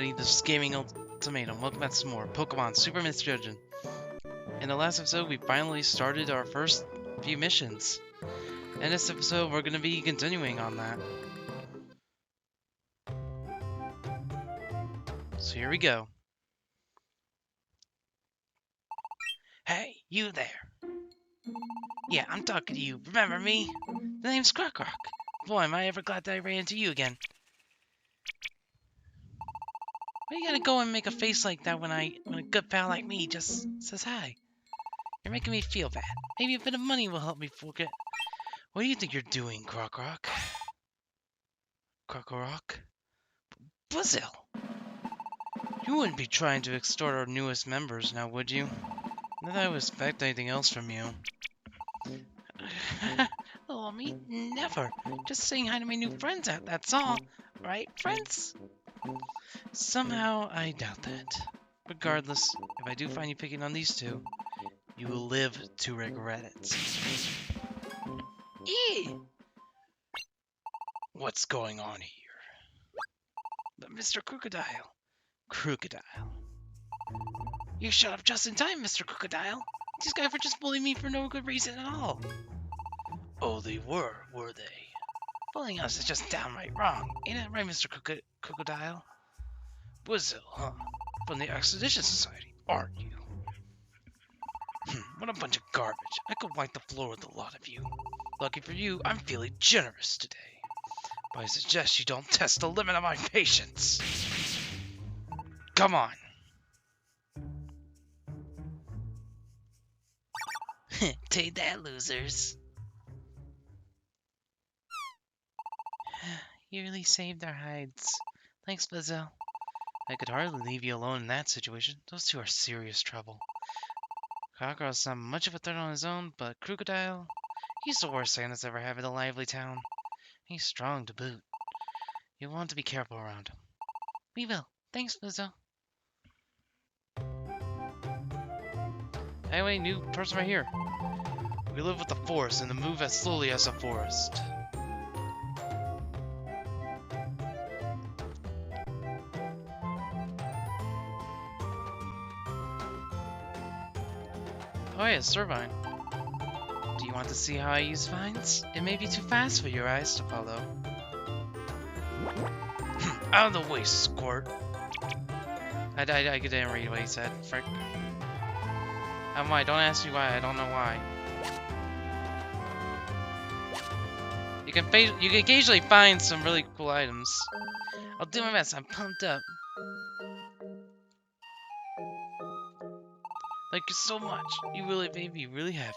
everybody, this is Gaming Ultimatum. Welcome back to some more Pokemon Super Misjudging. In the last episode, we finally started our first few missions. In this episode, we're going to be continuing on that. So here we go. Hey, you there. Yeah, I'm talking to you. Remember me? The name's Croc. Boy, am I ever glad that I ran into you again. Why you gotta go and make a face like that when a good pal like me just says hi? You're making me feel bad. Maybe a bit of money will help me forget. What do you think you're doing, Croc? Croc? Buzzle! You wouldn't be trying to extort our newest members now, would you? Not that I would expect anything else from you. Oh, me? Never. Just saying hi to my new friends, that's all. Right, friends? Somehow, I doubt that. Regardless, if I do find you picking on these two, you will live to regret it. Eee! What's going on here? But Mr. Crocodile. You shut up just in time, Mr. Crocodile. These guys were just bullying me for no good reason at all. Oh, they were they? Bullying us is just downright wrong. Ain't that right, Mr. Crocodile? Brazil, huh? From the Expedition Society, aren't you? What a bunch of garbage. I could wipe the floor with a lot of you. Lucky for you, I'm feeling generous today. But I suggest you don't test the limit of my patience. Come on. Take that, losers. You really saved our hides. Thanks, Buzzle. I could hardly leave you alone in that situation. Those two are serious trouble. Crocodile's not much of a threat on his own, but Crocodile, he's the worst thing that's ever happened to Lively Town. He's strong to boot. You'll want to be careful around him. We will. Thanks, Buzzle. Anyway, new person right here. We live with the forest and move as slowly as the forest. Oh yeah, Servine. Do you want to see how I use vines? It may be too fast for your eyes to follow. Out of the way, Squirt. I didn't read what he said. Frick. Why? Don't ask me why. I don't know why. You can occasionally find some really cool items. I'll do my best. I'm pumped up. Thank you so much. You really made me really happy.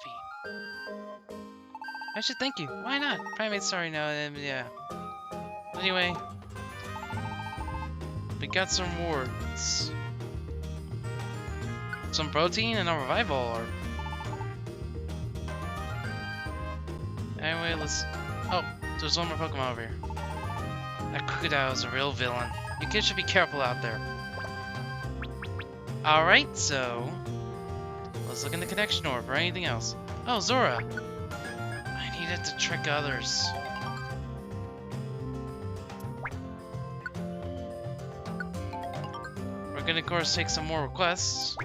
I should thank you. Why not? Primate's sorry now. Yeah. Anyway, we got some rewards. Some protein and a revival orb. Anyway, let's... Oh, there's one more Pokemon over here. That Crocodile is a real villain. You kids should be careful out there. Alright, so... let's look in the connection orb or anything else. Oh, Zora! I needed to trick others. We're gonna, of course, take some more requests.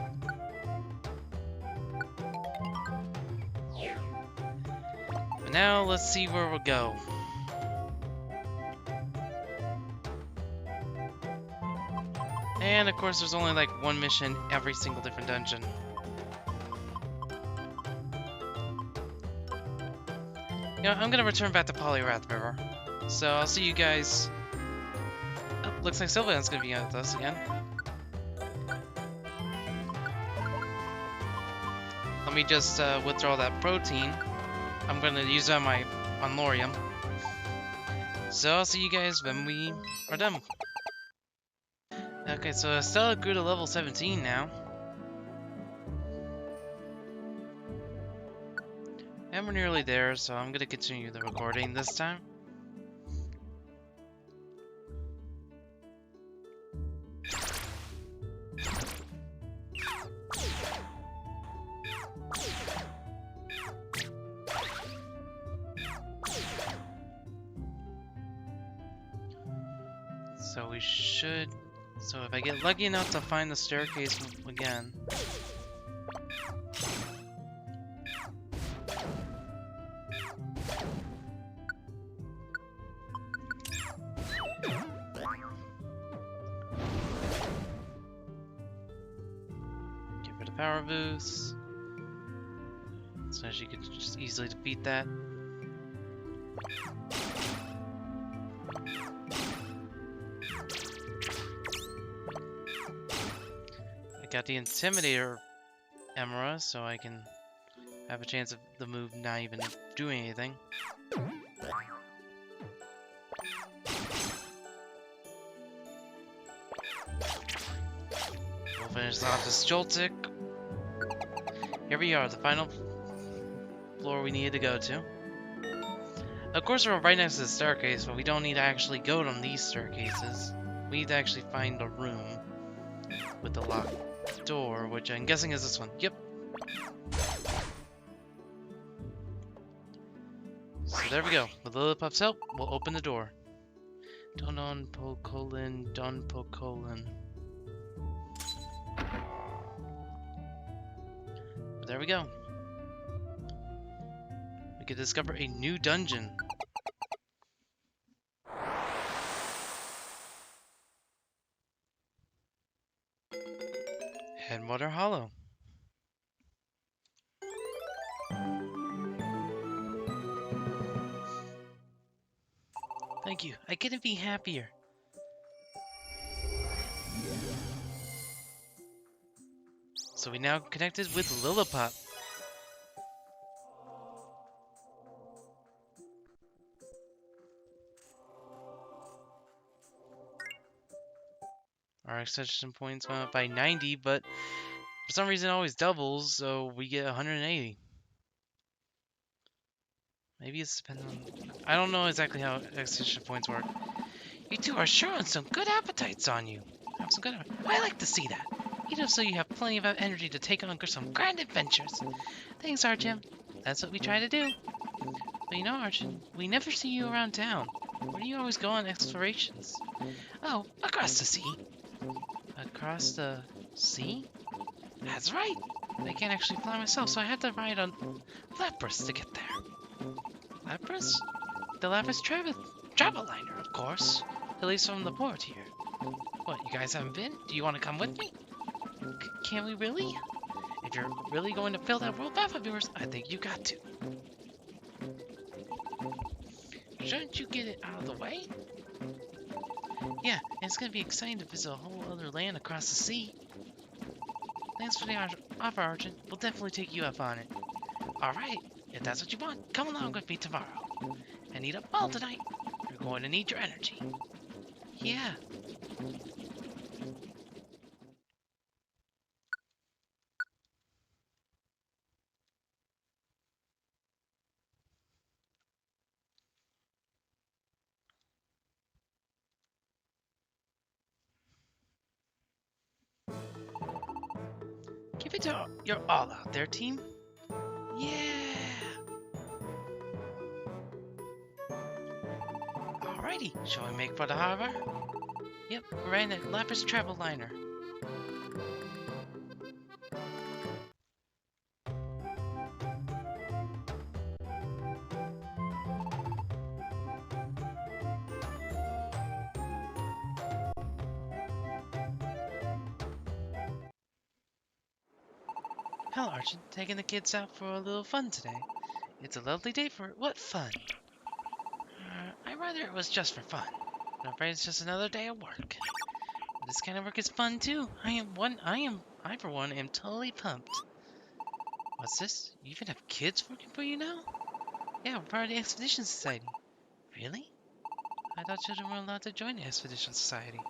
But now, let's see where we'll go. And, of course, there's only like one mission every single different dungeon. You know, I'm gonna return back to Poliwrath River. So I'll see you guys. Oh, looks like Sylveon's gonna be with us again. Let me just withdraw that protein. I'm gonna use it on my Lorium. So I'll see you guys when we are done. Okay, so Estella grew to level 17 now. And we're nearly there, so I'm gonna continue the recording this time. So we should So if I get lucky enough to find the staircase again... Get rid of power boost. So she could just easily defeat that. I got the Intimidator Emerald, so I can have a chance of the move not even doing anything. We'll finish off this Joltik. Here we are, the final floor we needed to go to. Of course, we're right next to the staircase, but we don't need to actually go on these staircases. We need to actually find a room with the locked door, which I'm guessing is this one. Yep. So there we go. With Lilliput's help, we'll open the door. Don Pocolin, Don Pocolin. There we go. We can discover a new dungeon. Headwater Hollow. Thank you. I couldn't be happier. So we now connected with Lilliput. Our extension points went up by 90, but for some reason it always doubles, so we get 180. Maybe it's depending on... I don't know exactly how extension points work. You two are showing some good appetites on you. Have some good... I like to see that. Even so, you have plenty of energy to take on some grand adventures. Thanks, Archim. That's what we try to do. But you know, Archim, we never see you around town. Where do you always go on explorations? Oh, across the sea. Across the sea? That's right. I can't actually fly myself, so I have to ride on Lapras to get there. Lapras? The Lapras travel liner, of course. At least from the port here. What, you guys haven't been? Do you want to come with me? Can we really? If you're really going to fill that world map of yours, I think you got to. Shouldn't you get it out of the way? Yeah, and it's gonna be exciting to visit a whole other land across the sea. Thanks for the offer, Archon. We'll definitely take you up on it. Alright, if that's what you want, come along with me tomorrow. And eat up all tonight. You're going to need your energy. Yeah. Give it your all out there, team. Yeah! Alrighty, shall we make for the harbor? Yep, we're in at Lapras travel liner. Hello, Archon. Taking the kids out for a little fun today. It's a lovely day for it. What fun? I'd rather it was just for fun. I'm afraid it's just another day of work. This kind of work is fun too. I for one am totally pumped. What's this? You even have kids working for you now? Yeah, we're part of the Expedition Society. Really? I thought children were allowed to join the Expedition Society.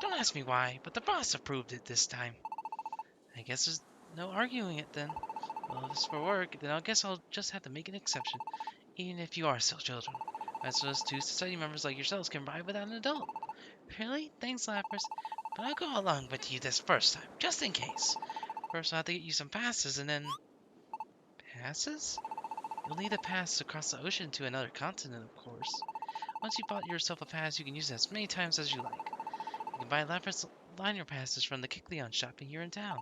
Don't ask me why, but the boss approved it this time. I guess there's no arguing it then. Well, if it's for work, then I guess I'll just have to make an exception, even if you are still children. As well as two society members like yourselves can ride without an adult. Really? Thanks, Lapras. But I'll go along with you this first time, just in case. First, I'll have to get you some passes, and then... Passes? You'll need a pass to cross the ocean to another continent, of course. Once you bought yourself a pass, you can use it as many times as you like. You can buy Lapras liner passes from the Kicleon shop here in town.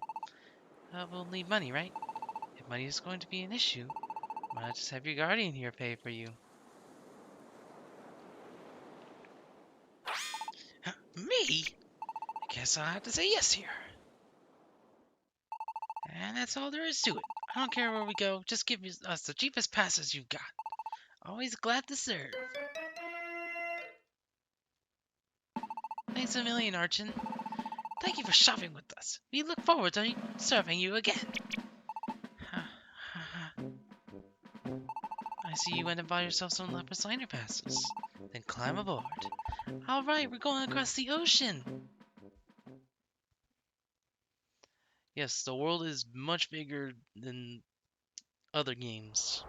We'll need money, right? If money is going to be an issue, why not just have your guardian here pay for you? Me? I guess I'll have to say yes here. And that's all there is to it. I don't care where we go, just give us the cheapest passes you've got. Always glad to serve. Thanks a million, Archon. Thank you for shopping with us. We look forward to serving you again. I see you went and bought yourself some Lapras liner passes. Then climb aboard. Alright, we're going across the ocean. Yes, the world is much bigger than other games.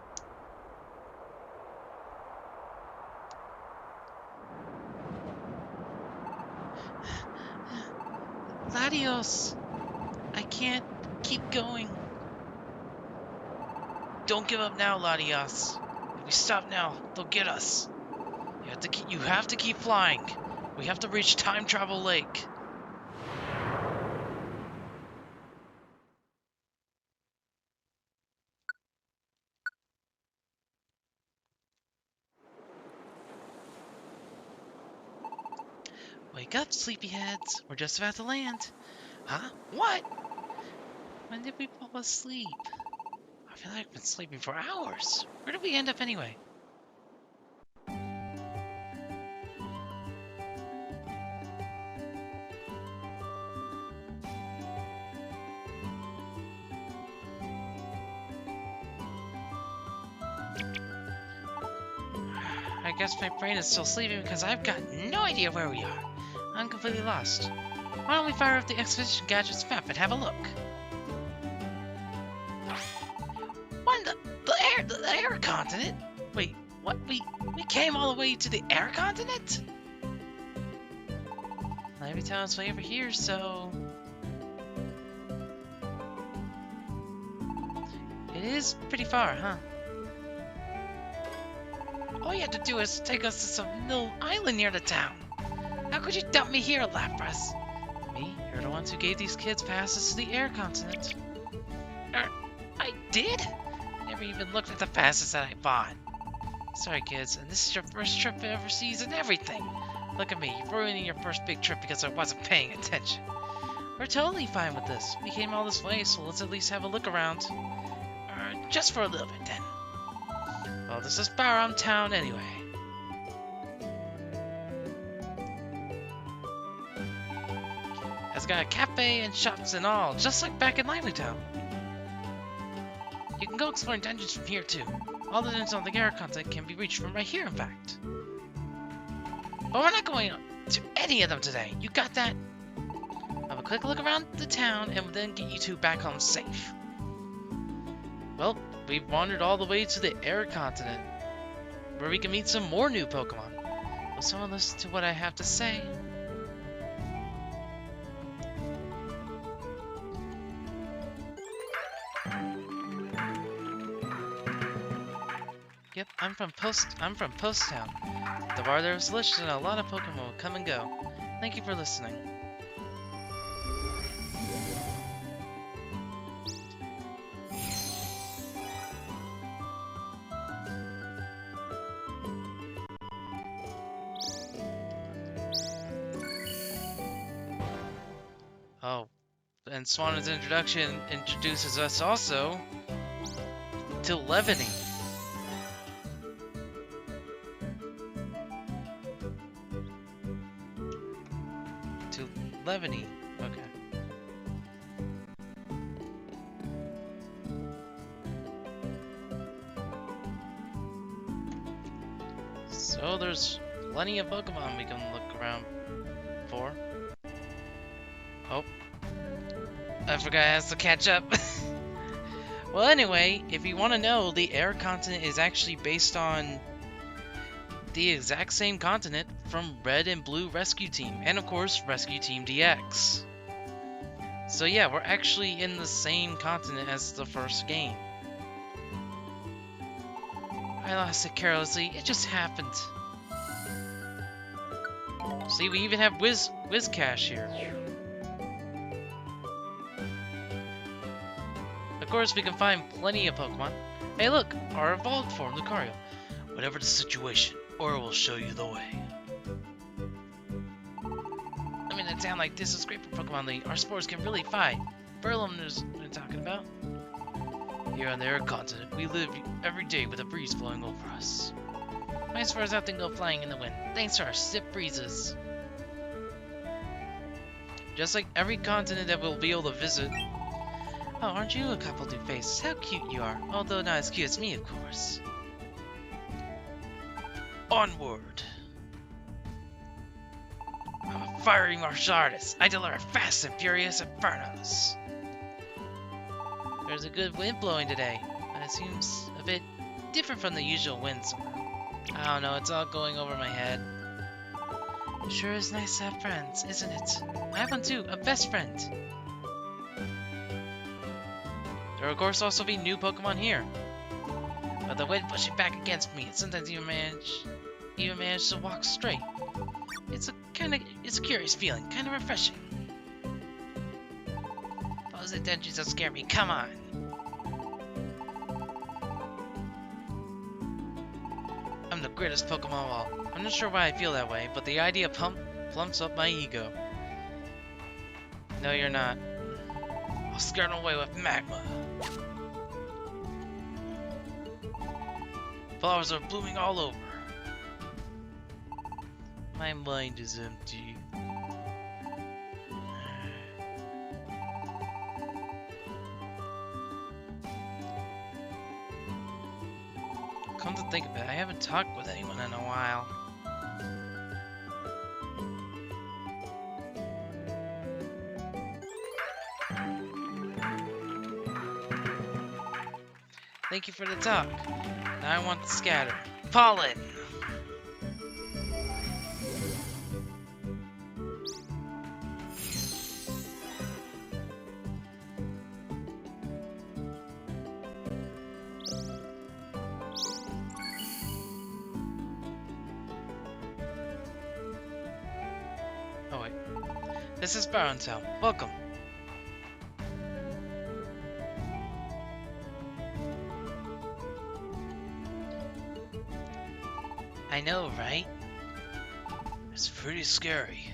Latios! I can't keep going. Don't give up now, Latios. If we stop now, they'll get us. You have to keep flying. We have to reach Time Travel Lake. Wake up, sleepyheads. We're just about to land. Huh? What? When did we fall asleep? I feel like I've been sleeping for hours. Where did we end up anyway? I guess my brain is still sleeping because I've got no idea where we are. I'm completely lost. Why don't we fire up the Expedition Gadgets map and have a look? What in the air continent? Wait, what? We came all the way to the air continent? Every town's way over here, so it is pretty far, huh? All you had to do is take us to some little island near the town. How could you dump me here, Lapras? Me? You're the ones who gave these kids passes to the air continent. I did? Never even looked at the passes that I bought. Sorry, kids, and this is your first trip overseas and everything. Look at me, you're ruining your first big trip because I wasn't paying attention. We're totally fine with this. We came all this way, so let's at least have a look around. Just for a little bit, then. Well, this is Baram Town anyway. It's got a cafe and shops and all, just like back in Lively Town. You can go exploring dungeons from here too. All the dungeons on the air content can be reached from right here, in fact. But we're not going to any of them today. You got that? Have a quick look around the town and then get you two back home safe. Well, we've wandered all the way to the air continent, where we can meet some more new Pokemon. Will someone listen to what I have to say? Yep, I'm from Post Town. The bar there is delicious and a lot of Pokemon will come and go. Thank you for listening. Oh, and Swan's introduction introduces us also to Levany. Levany. Okay. So there's plenty of Pokemon we can look around for. Oh. I forgot I has to catch up. Well, anyway, if you want to know, the air continent is actually based on the exact same continent from Red and Blue Rescue Team, and of course Rescue Team DX. So yeah, we're actually in the same continent as the first game. I lost it carelessly, it just happened. See, we even have Wizcash here. course, we can find plenty of Pokemon. Hey look, our evolved form, Lucario. Whatever the situation, Aura will show you the way. I mean, it sounds like this is great for Pokemon League. Our spores can really fight. Berlin is what I'm talking about. Here on the Air continent, we live every day with a breeze blowing over us. My spores often go flying in the wind, thanks to our stiff breezes. Just like every continent that we'll be able to visit. Oh, aren't you a couple new faces? How cute you are. Although not as cute as me, of course. Onward! I'm a fiery martial artist. I deliver fast and furious infernos. There's a good wind blowing today, but it seems a bit different from the usual wind somehow. I don't know, it's all going over my head. Sure is nice to have friends, isn't it? I have one too, a best friend. There will of course also be new Pokemon here. But the wind pushing back against me, and sometimes even manage to walk straight. It's a curious feeling, kind of refreshing. Those intentions don't scare me, come on. I'm the greatest Pokemon of all. I'm not sure why I feel that way, but the idea plumps up my ego. No, you're not. I'll scare them away with magma. Flowers are blooming all over. My mind is empty. Come to think of it, I haven't talked with anyone in a while. Thank you for the talk. Now I want to scatter. Pollen! Oh wait. This is Barontown. Welcome. I know, right? It's pretty scary.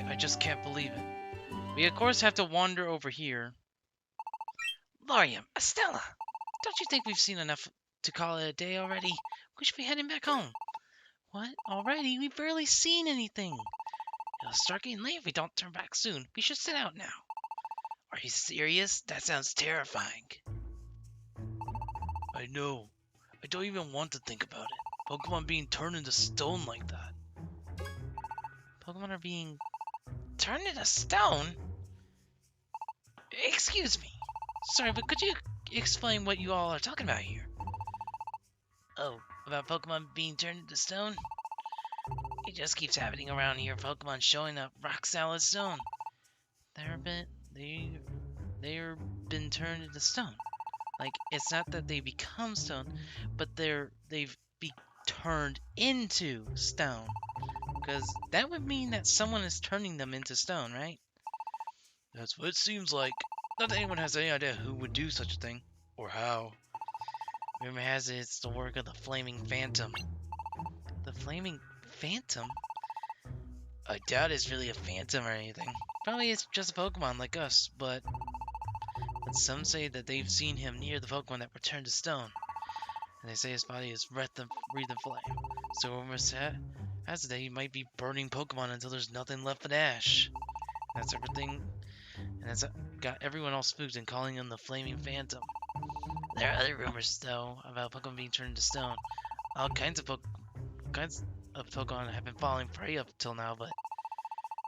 I just can't believe it. We of course have to wander over here. Larium, Estella! Don't you think we've seen enough to call it a day already? We should be heading back home. What? Already? We've barely seen anything. It'll start getting late if we don't turn back soon. We should sit out now. Are you serious? That sounds terrifying. I know. I don't even want to think about it. Pokemon being turned into stone like that. Pokemon are being turned into stone? Excuse me. Sorry, but could you explain what you all are talking about here? Oh, about Pokemon being turned into stone? It just keeps happening around here. Pokemon showing up rock solid stone. They're been turned into stone. Like, it's not that they become stone, but they've been turned into stone. Because that would mean that someone is turning them into stone, right? That's what it seems like. Not that anyone has any idea who would do such a thing, or how. Rumor has it it's the work of the Flaming Phantom. The Flaming Phantom? I doubt it's really a phantom or anything. Probably it's just a Pokemon like us, but some say that they've seen him near the Pokemon that were turned to stone. And they say his body is breathing flame. So rumors has it that he might be burning Pokemon until there's nothing left but ash. That's everything. And that's got everyone all spooked and calling him the Flaming Phantom. There are other rumors, though, about Pokemon being turned into stone. All kinds of Pokemon have been falling prey up till now, but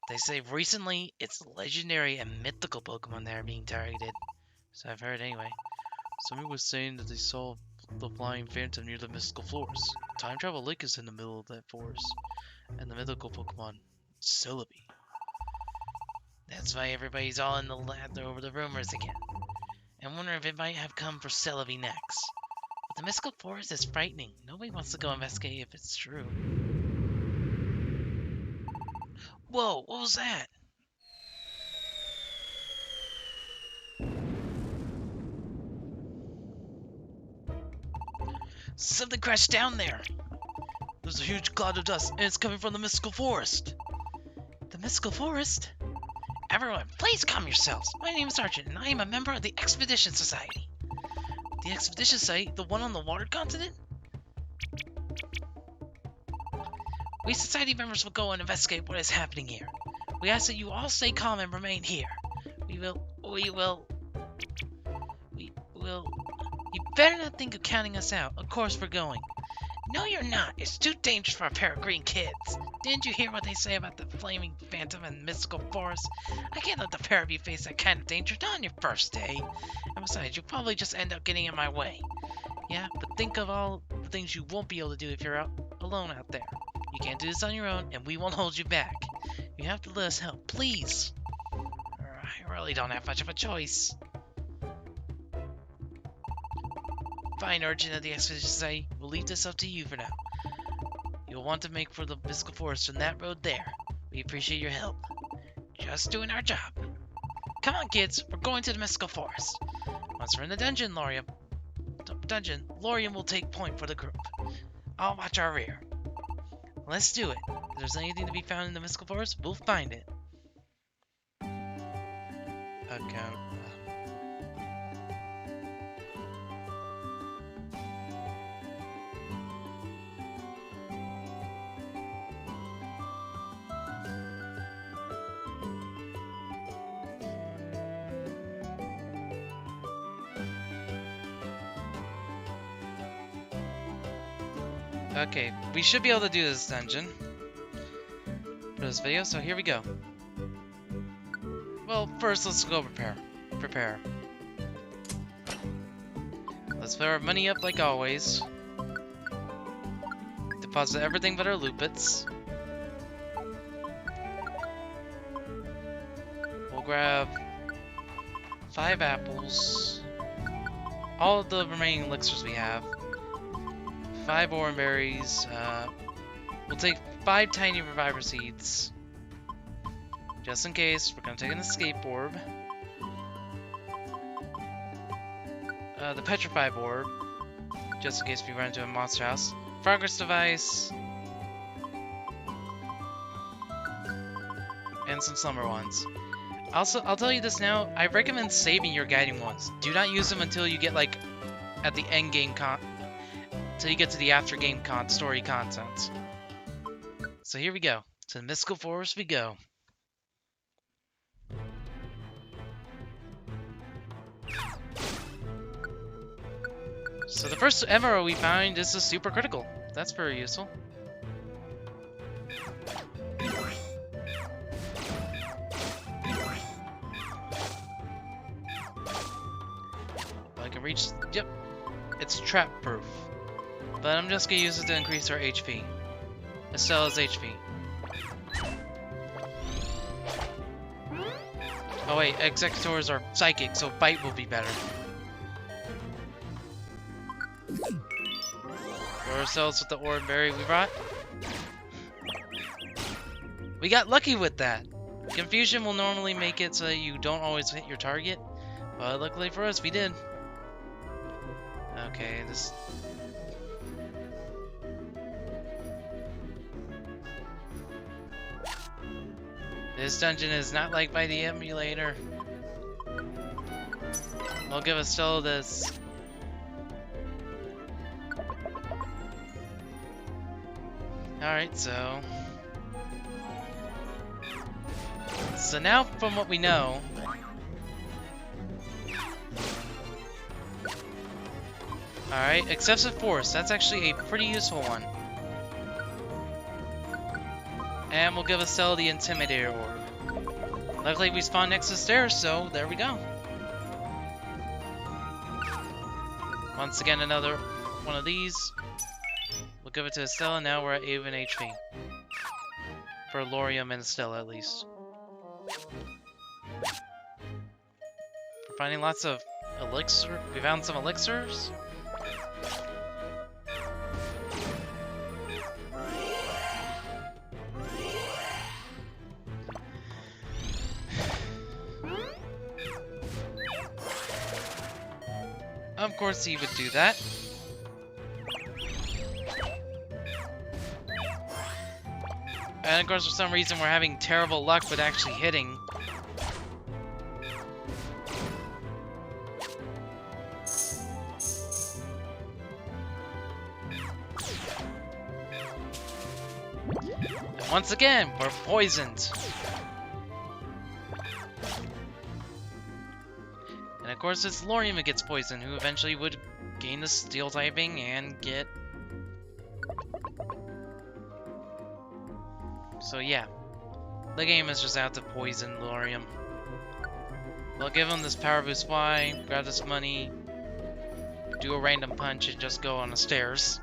they say recently it's legendary and mythical Pokemon that are being targeted. So I've heard anyway. Somebody was saying that they saw the Flying Phantom near the mystical forest. Time Travel Lake is in the middle of that forest. And the mythical Pokemon, Celebi. That's why everybody's all in the lather over the rumors again. And wonder if it might have come for Celebi next. But the mystical forest is frightening. Nobody wants to go investigate if it's true. Whoa, what was that? Something crashed down there! There's a huge cloud of dust, and it's coming from the mystical forest! The mystical forest? Everyone, please calm yourselves. My name is Arjun, and I am a member of the Expedition Society. The Expedition Society? The one on the water continent? We Society members will go and investigate what is happening here. We ask that you all stay calm and remain here. We will... You better not think of counting us out. Of course we're going. No, you're not. It's too dangerous for a pair of green kids. Didn't you hear what they say about the flaming phantom and mystical forest? I can't let the pair of you face that kind of danger, not on your first day. And besides, you'll probably just end up getting in my way. Yeah, but think of all the things you won't be able to do if you're out alone out there. You can't do this on your own, and we won't hold you back. You have to let us help, please. I really don't have much of a choice. Fine, Urgent of the Expedition Society. We'll leave this up to you for now. You'll want to make for the mystical forest from that road there. We appreciate your help. Just doing our job. Come on, kids. We're going to the mystical forest. Once we're in the dungeon, Lorium will take point for the group. I'll watch our rear. Let's do it. If there's anything to be found in the mystical forest, we'll find it. Okay. Okay, we should be able to do this dungeon for this video, so here we go. Well, first let's go prepare. Let's put our money up like always. Deposit everything but our loopets. We'll grab 5 apples. All of the remaining elixirs we have. 5 orange berries. We'll take 5 tiny reviver seeds. Just in case. We're gonna take an escape orb. The petrified orb. Just in case we run into a monster house. Progress device. And some slumber ones. Also, I'll tell you this now. I recommend saving your guiding ones. Do not use them until you get like at the end game until you get to the after game story content. So here we go. To the mystical forest we go. So the first emerald we find is a super critical. That's very useful. I can reach. Yep, it's trap proof. But I'm just gonna use it to increase our HP. Estella's HP. Oh wait, executors are psychic, so bite will be better. For ourselves with the orb berry we brought. We got lucky with that. Confusion will normally make it so that you don't always hit your target, but luckily for us, we did. Okay, This dungeon is not like by the emulator. We'll give Estella this. Alright, so now from what we know, alright, excessive force, that's actually a pretty useful one. And we'll give Estella the Intimidator Orb. Luckily we spawned next to the stairs, so there we go. Once again, another one of these. We'll give it to Estella, now we're at even HP. For Lorium and Estella, at least. We're finding lots of elixir. We found some elixirs. Of course he would do that. And of course, for some reason, we're having terrible luck with actually hitting. And once again, we're poisoned. And of course, it's Lorium that gets poisoned, who eventually would gain the steel typing and get... So yeah, the game is just out to poison Lorium. We'll give him this power boost fly, grab this money, do a random punch, and just go on the stairs.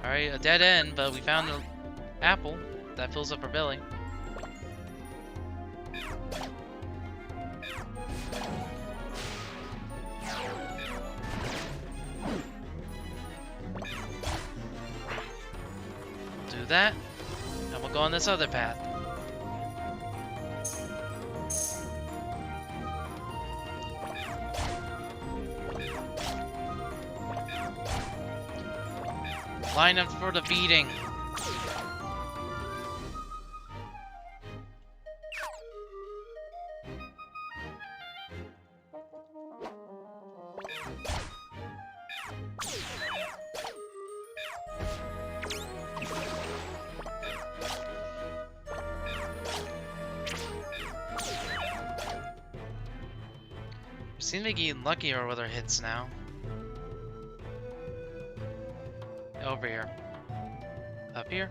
Alright, a dead end, but we found an apple that fills up our belly. Do that, and we'll go on this other path. Line up for the beating. We seem to be getting luckier with our hits now. Over here. Up here.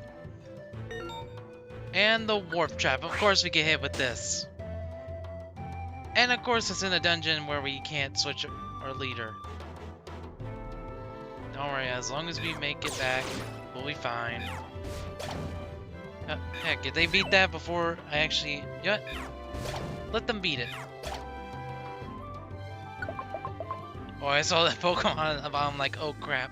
And the warp trap. Of course we get hit with this. And of course it's in a dungeon where we can't switch our leader. Don't worry, as long as we make it back, we'll be fine. Heck, did they beat that before I actually... Yeah, let them beat it. Oh, I saw that Pokemon, I'm like, oh crap.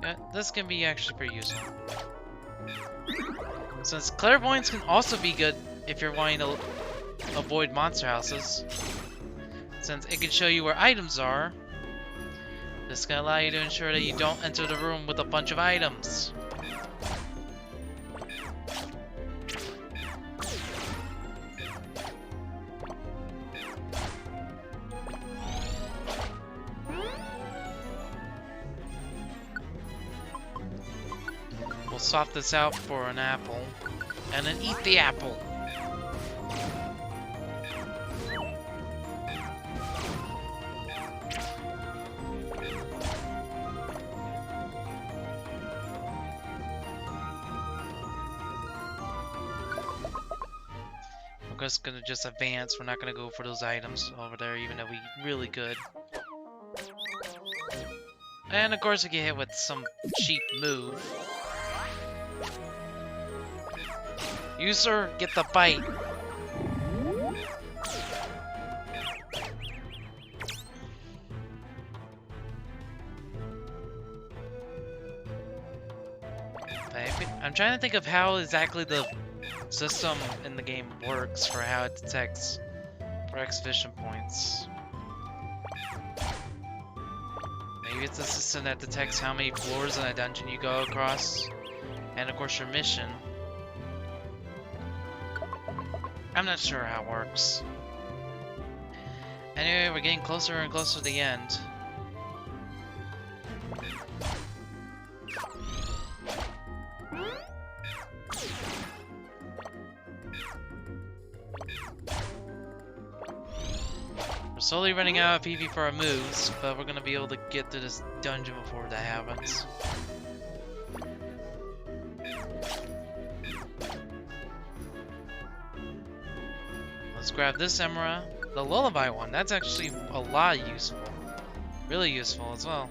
Yeah, this can be actually pretty useful. Since clairvoyance can also be good if you're wanting to avoid monster houses. Since it can show you where items are, this can allow you to ensure that you don't enter the room with a bunch of items. We'll swap this out for an apple, and then eat the apple. We're just gonna advance. We're not gonna go for those items over there, even though we really could. And of course we get hit with some cheap move. You, sir, get the bite. I'm trying to think of how exactly the system in the game works for how it detects for exhibition points. Maybe it's a system that detects how many floors in a dungeon you go across, and of course your mission. I'm not sure how it works. Anyway, we're getting closer and closer to the end. We're slowly running out of PV for our moves, but we're gonna be able to get through this dungeon before that happens. Let's grab this emerald, the lullaby one. That's actually a lot useful, really useful as well.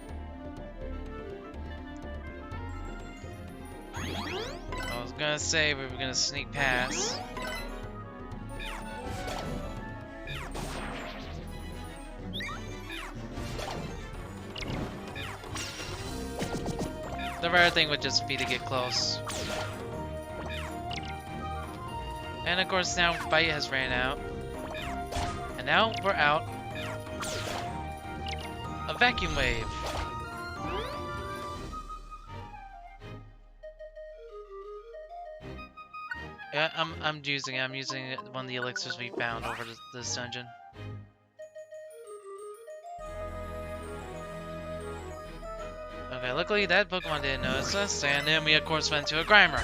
I was gonna say we were gonna sneak past. The rare thing would just be to get close. And of course now Bite has ran out. And now we're out. A vacuum wave. Yeah, I'm using one of the elixirs we found over this dungeon. Okay, luckily that Pokemon didn't notice us, and then we of course went to a Grimer.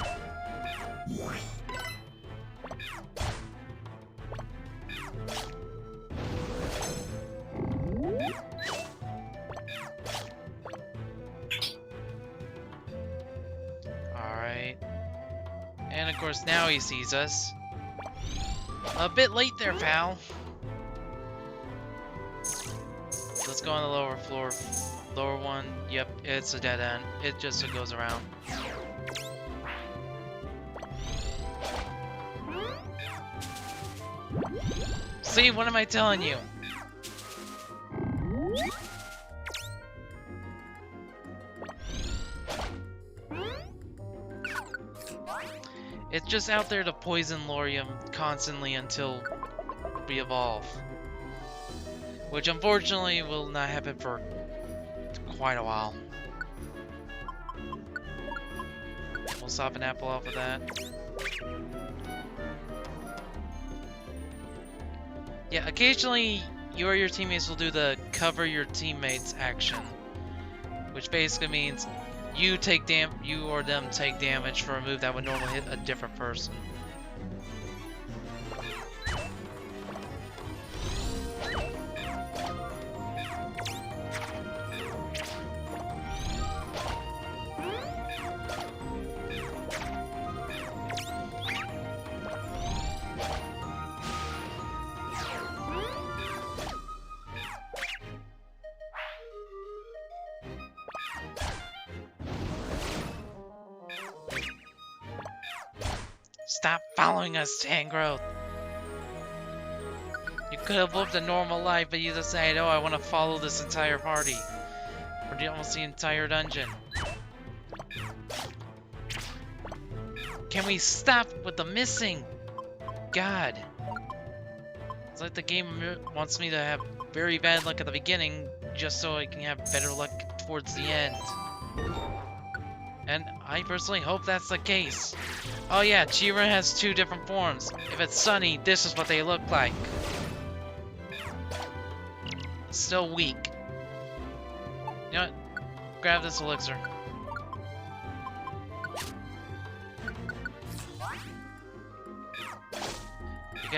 Alright. And of course now he sees us. A bit late there, pal. Let's go on the lower floor. Lower one. Yep, it's a dead end. It just goes around. See, what am I telling you? It's just out there to poison Lorium constantly until we evolve. Which unfortunately will not happen for quite a while. We'll stop an apple off of that. Yeah, occasionally you or your teammates will do the cover your teammates action. Which basically means you or them take damage for a move that would normally hit a different person. Stop following us, Tangrowth! You could have lived a normal life, but you decided, oh, I want to follow this entire party. Or almost the entire dungeon. Can we stop with the missing? God. It's like the game wants me to have very bad luck at the beginning, just so I can have better luck towards the end. And I personally hope that's the case. Oh yeah, Chira has 2 different forms. If it's sunny, this is what they look like. Still weak. You know what? Grab this elixir. You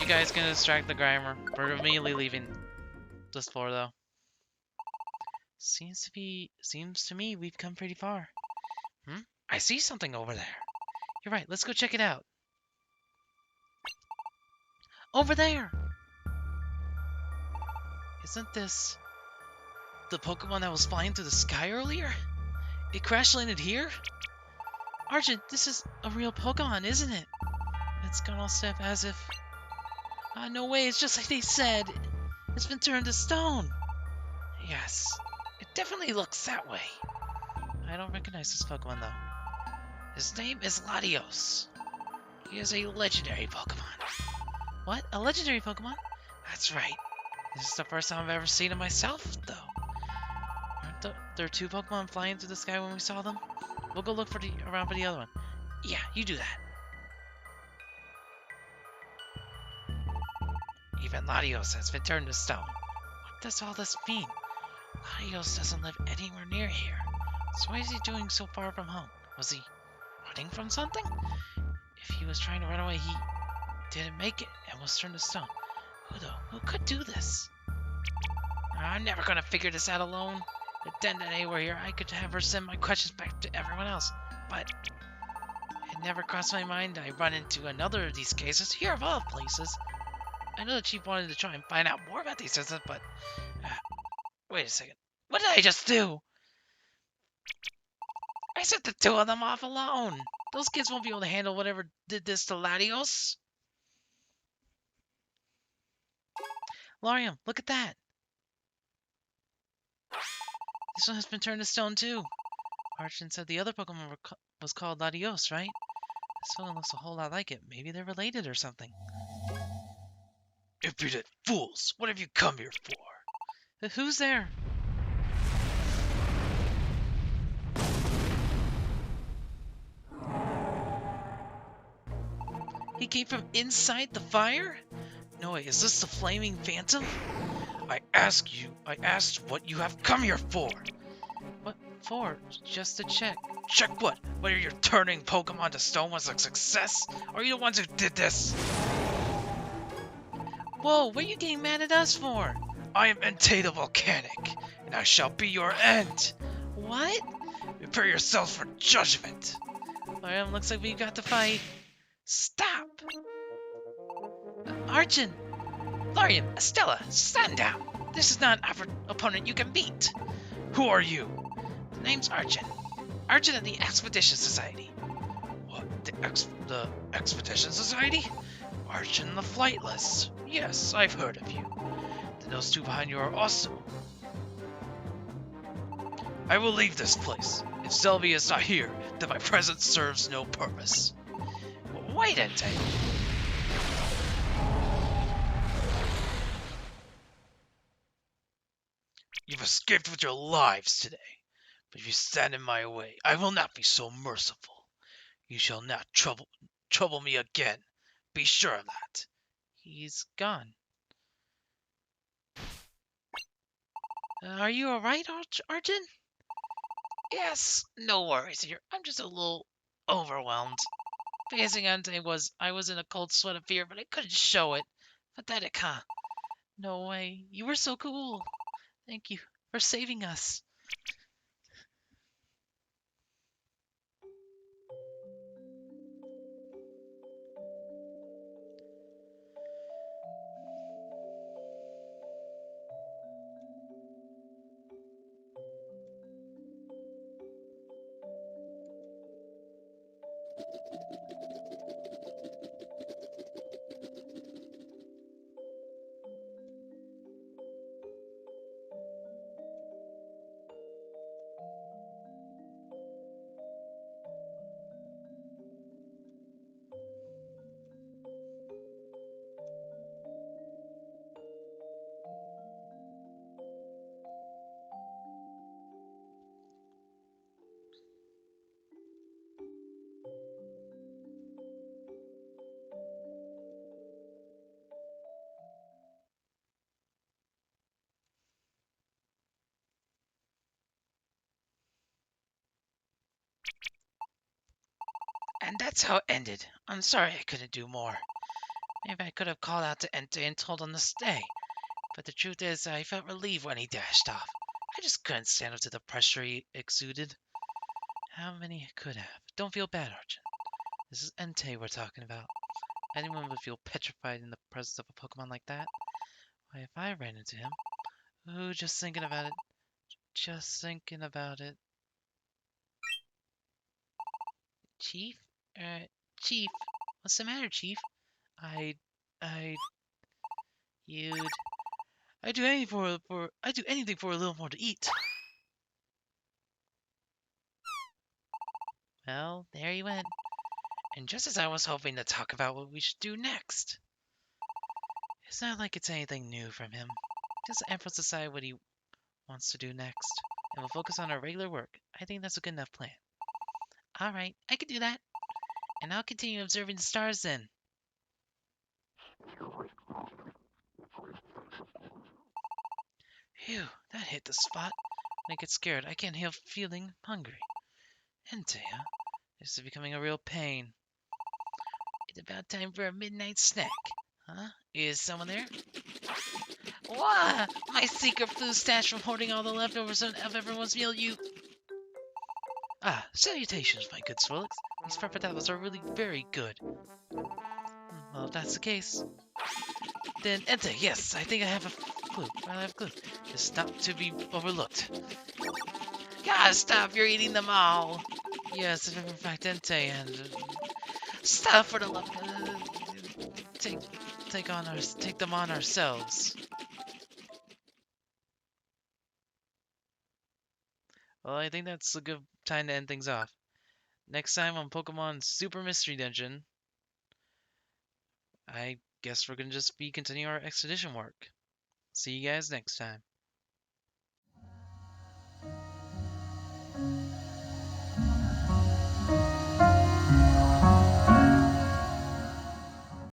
guys can distract the Grimer. We're immediately leaving this floor though. Seems to me we've come pretty far. I see something over there. You're right, let's go check it out. Over there! Isn't this the Pokemon that was flying through the sky earlier? It crash landed here? Arjun, this is a real Pokemon, isn't it? It's gone all stiff as if... no way, it's just like they said. It's been turned to stone. Yes, it definitely looks that way. I don't recognize this Pokemon though. His name is Latios. He is a legendary Pokemon. What? A legendary Pokemon? That's right. This is the first time I've ever seen him myself, though. Aren't there 2 Pokemon flying through the sky when we saw them? We'll go look around for the other one. Yeah, you do that. Even Latios has been turned to stone. What does all this mean? Latios doesn't live anywhere near here. So why is he doing so far from home? Was he running from something? If he was trying to run away, he didn't make it and was turned to stone. Who could do this? I'm never gonna figure this out alone. If Dendane were here, I could have her send my questions back to everyone else. But it never crossed my mind I'd run into another of these cases, here of all places. I know the chief wanted to try and find out more about these incidents, but... wait a second. What did I just do? I set the 2 of them off alone. Those kids won't be able to handle whatever did this to Latios. Larium, look at that. This one has been turned to stone too. Archon said the other Pokemon was called Latios, right? This one looks a whole lot like it. Maybe they're related or something. Impudent fools! What have you come here for? Who's there? He came from inside the fire? No way, is this the flaming phantom? I asked what you have come here for! What for? Just to check. Check what? Whether your turning Pokemon to stone was a success? Or are you the ones who did this? Whoa, what are you getting mad at us for? I am Entei the Volcanic, and I shall be your end! What? Prepare yourselves for judgment! Alright, looks like we got to fight. Stop! Arjun! Larian, Estella, stand down! This is not an opponent you can beat! Who are you? The name's Arjun. Arjun of the Expedition Society. What? The Expedition Society? Arjun the Flightless. Yes, I've heard of you. Then those two behind you are also. I will leave this place. If Sylvie is not here, then my presence serves no purpose. Wait, Entei. You've escaped with your lives today. But if you stand in my way, I will not be so merciful. You shall not trouble me again. Be sure of that. He's gone. Are you alright, Arjun? Yes, no worries here. I'm just a little overwhelmed. Facing Entei I was in a cold sweat of fear, but I couldn't show it. Pathetic, huh? No way. You were so cool. Thank you for saving us. And that's how it ended. I'm sorry I couldn't do more. Maybe I could have called out to Entei and told him to stay. But the truth is, I felt relieved when he dashed off. I just couldn't stand up to the pressure he exuded. How many I could have? Don't feel bad, Arjun. This is Entei we're talking about. Anyone would feel petrified in the presence of a Pokemon like that. Why, if I ran into him... Ooh, just thinking about it. Just thinking about it. Chief? Chief? What's the matter, Chief? I'd... You'd... I'd do anything for a little more to eat. Well, there he went. And just as I was hoping to talk about what we should do next. It's not like it's anything new from him. Just the Emperor decide what he wants to do next. And we'll focus on our regular work. I think that's a good enough plan. Alright, I can do that. And I'll continue observing the stars then. Phew, that hit the spot. When I get scared, I can't help feeling hungry. Entei, huh? This is becoming a real pain. It's about time for a midnight snack. Huh? Is someone there? Wah! My secret food stash from hoarding all the leftovers of everyone's meal, you... Ah, salutations, my good Swirlix. These Frappadavas are really very good. Well, if that's the case... Then, Entei, yes, I think I have a clue. Well, I have a clue. It's not to be overlooked. God, stop, you're eating them all! Yes, in fact, Entei, and... Stop for the love... take them on ourselves. Well, I think that's a good time to end things off. Next time on Pokemon Super Mystery Dungeon, I guess we're gonna just be continuing our expedition work. See you guys next time.